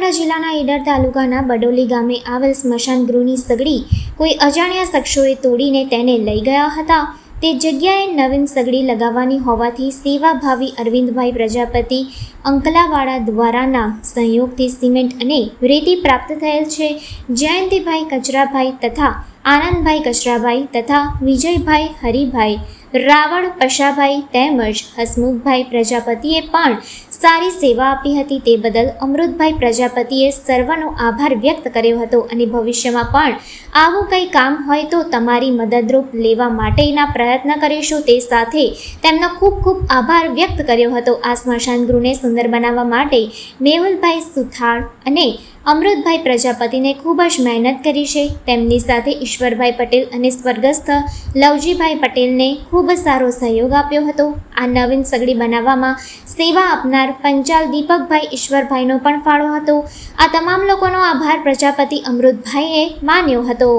બનાસકાંઠા જિલ્લાના ઈડર તાલુકાના બડોલી ગામે આવેલ સ્મશાન ગૃહની સગડી કોઈ અજાણ્યા શખ્સોએ તોડીને તેને લઈ ગયા હતા। તે જગ્યાએ નવીન સગડી લગાવવાની હોવાથી સેવાભાવી અરવિંદભાઈ પ્રજાપતિ અંકલાવાડા દ્વારાના સહયોગથી સિમેન્ટ અને રેતી પ્રાપ્ત થયેલ છે। જયંતિભાઈ કચરાભાઈ તથા આનંદભાઈ કચરાભાઈ તથા વિજયભાઈ હરિભાઈ રાવળ પશાભાઈ તેમજ હસમુખભાઈ પ્રજાપતિએ પણ સારી સેવા આપી હતી। તે બદલ અમૃતભાઈ પ્રજાપતિએ સર્વનો આભાર વ્યક્ત કર્યો હતો અને ભવિષ્યમાં પણ આવું કંઈ કામ હોય તો તમારી મદદરૂપ લેવા માટેના પ્રયત્ન કરીશું। તે સાથે તેમનો ખૂબ ખૂબ આભાર વ્યક્ત કર્યો હતો। આ સ્મશાન ગૃહને સુંદર બનાવવા માટે મેહુલભાઈ સુથાર અને અમૃતભાઈ પ્રજાપતિને ખૂબ જ મહેનત કરી છે। તેમની સાથે ઈશ્વરભાઈ પટેલ અને સ્વર્ગસ્થ લવજીભાઈ પટેલને ખૂબ સારો સહયોગ આપ્યો હતો। આ નવીન સગડી બનાવવામાં સેવા આપનાર પંચાલ દીપકભાઈ ઈશ્વરભાઈનો પણ ફાળો હતો। આ તમામ લોકોનો આભાર પ્રજાપતિ અમૃતભાઈએ માન્યો હતો।